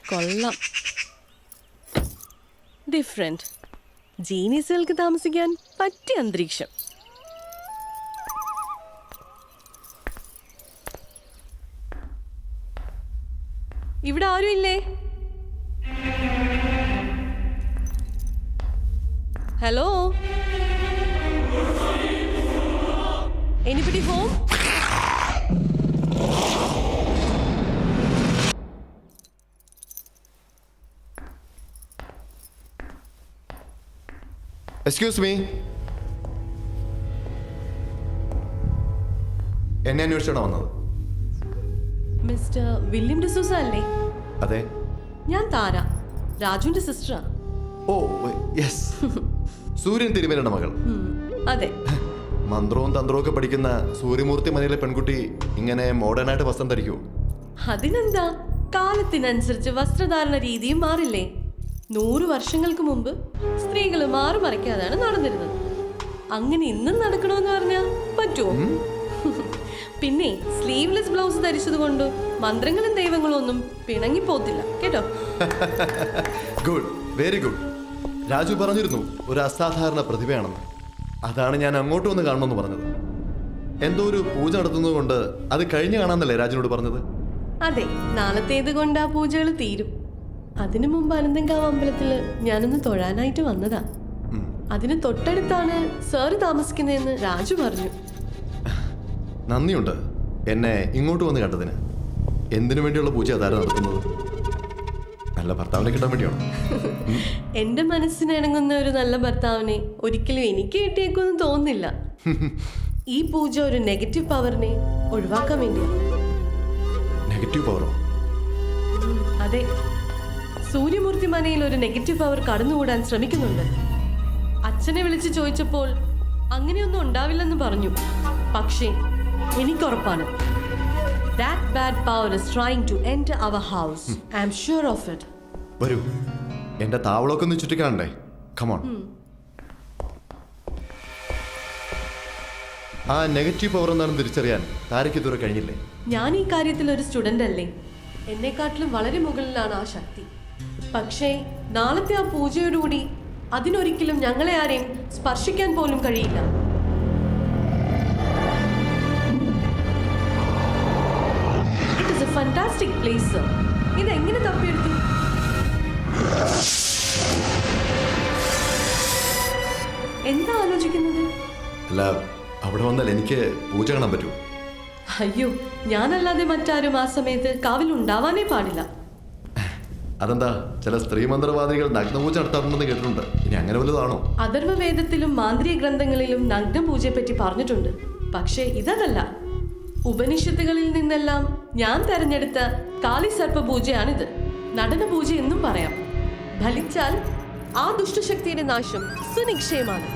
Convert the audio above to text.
കൊള്ളാം. ഡിഫറെന്റ്. ജീനിയസുകൾക്ക് താമസിക്കാൻ പറ്റിയ അന്തരീക്ഷം. ഇവിടെ ആരും ഇല്ലേ? Hello, anybody home? Excuse me, എന്നെ അന്വേഷിച്ചാണോ വന്നത്? മിസ്റ്റർ വില്യം ഡിസൂസ അല്ലേ? അതെ. ഞാൻ താര, രാജുവിന്റെ സിസ്റ്ററാ. ഓ യെസ്, സൂര്യൻ തിരുമേനയുടെ മകൾ. അതെ. മന്ത്രവും തന്ത്രവും ഒക്കെ പഠിക്കുന്ന സൂര്യമൂർത്തി മനയിലെ പെൺകുട്ടി ഇങ്ങനെ മോഡേൺ ആയിട്ട് വസ്ത്രം ധരിക്കൂ? അതിനെന്താ, കാലത്തിനനുസരിച്ച് വസ്ത്രധാരണ രീതിയും മാറില്ലേ? 100 വർഷങ്ങൾക്ക് മുമ്പ് സ്ത്രീകൾ മാറുമറയ്ക്കാതാണ് നടന്നിരുന്നത്. അങ്ങനെ ഇന്നും നടക്കണമെന്ന് പറഞ്ഞാൽ പറ്റുമോ? പിന്നെ സ്ലീവ്ലെസ് ബ്ലൗസ് ധരിച്ചത് കൊണ്ട് മന്ത്രങ്ങളും ദൈവങ്ങളും ഒന്നും പിണങ്ങിപ്പോത്തില്ല കേട്ടോ. Good, very good. രാജു പറഞ്ഞിരുന്നു ഒരു അസാധാരണ പ്രതിഭയാണെന്ന്. അതാണ് ഞാൻ അങ്ങോട്ട് വന്ന് കാണണമെന്ന് പറഞ്ഞത്. എന്തോ ഒരു പൂജ നടത്തുന്നത് കൊണ്ട് അത് കഴിഞ്ഞ് കാണാന്നല്ലേ രാജുനോട് പറഞ്ഞത്? അതെ, നാളത്തേത് കൊണ്ട് ആ പൂജകൾ തീരും. അതിനു മുമ്പ് അനന്തങ്കാവ് അമ്പലത്തിൽ ഞാനൊന്ന് തൊഴാനായിട്ട് വന്നതാ. അതിന് തൊട്ടടുത്താണ് സാറ് താമസിക്കുന്നതെന്ന് രാജു പറഞ്ഞു. നന്ദിയുണ്ട് എന്നെ ഇങ്ങോട്ട് വന്ന് കണ്ടതിന്. എന്തിനു വേണ്ടിയുള്ള പൂജ അതാരം നടത്തുന്നത്? നല്ല ഭർത്താവിനെ കിട്ടാൻ വേണ്ടിയാണോ? എന്റെ മനസ്സിന് ഇണങ്ങുന്ന ഒരു നല്ല ഭർത്താവിനെ ഒരിക്കലും എനിക്ക് കിട്ടിയേക്കൊന്നും തോന്നുന്നില്ല. ഈ പൂജ ഒരു നെഗറ്റീവ് പവറിനെ ഒഴിവാക്കാൻ വേണ്ടിയാണ്. നെഗറ്റീവ് പവറോ? അതെ, സൂര്യമൂർത്തി മനയിൽ ഒരു നെഗറ്റീവ് പവർ കടന്നുകൂടാൻ ശ്രമിക്കുന്നുണ്ട്. അച്ഛനെ വിളിച്ച് ചോദിച്ചപ്പോൾ അങ്ങനെയൊന്നും ഉണ്ടാവില്ലെന്ന് പറഞ്ഞു. പക്ഷേ എനിക്കുറപ്പാണ്, that bad power is trying to enter our house. I am sure of it. വരൂ, എന്റെ താവളമൊക്കെ ഒന്ന് ചുറ്റിക്കാണണ്ടേ? കമോൺ. ആ നെഗറ്റീവ് പവർ എന്താണെന്ന് തിരിച്ചറിയാൻ താരയ്ക്ക് ഇതുവരെ കഴിഞ്ഞില്ലേ? ഞാൻ ഈ കാര്യത്തിൽ ഒരു സ്റ്റുഡന്റ് അല്ലേ? എന്നെക്കാട്ടിലും വളരെ മുകളിലാണ് ആ ശക്തി. പക്ഷേ നാളത്തെ ആ പൂജയോടുകൂടി അതിനൊരിക്കലും ഞങ്ങളെ ആരെയും സ്പർശിക്കാൻ പോലും കഴിയില്ല. It is A fantastic place. ഇതെങ്ങനെ തപ്പിയെടുത്തു? എന്താ ആലോചിക്കുന്നത്? അല്ല, അവിടെ വന്നാൽ എനിക്ക് പൂജ കാണാൻ പറ്റൂ? അയ്യോ, ഞാനല്ലാതെ മറ്റാരും ആ സമയത്ത് കാവിൽ ഉണ്ടാവാനേ പാടില്ല. അതെന്താ, ചില സ്ത്രീ മന്ത്രവാദികൾ നഗ്നപൂജ നടത്താറുണ്ടെന്ന് കേട്ടിട്ടുണ്ട്. ഇനി അങ്ങനെ വലുതാണോ? അഥർവവേദത്തിലും മാന്ത്രിക ഗ്രന്ഥങ്ങളിലും നഗ്നപൂജയെ പറ്റി പറഞ്ഞിട്ടുണ്ട്. പക്ഷേ ഇതല്ല. ഉപനിഷത്തുകളിൽ നിന്നെല്ലാം ഞാൻ തെരഞ്ഞെടുത്ത കാളിസർപ്പ പൂജയാണിത്. നടന പൂജ എന്നും പറയാം. ഫലിച്ചാൽ ആ ദുഷ്ടശക്തിയുടെ നാശം സുനിശ്ചയമാണ്.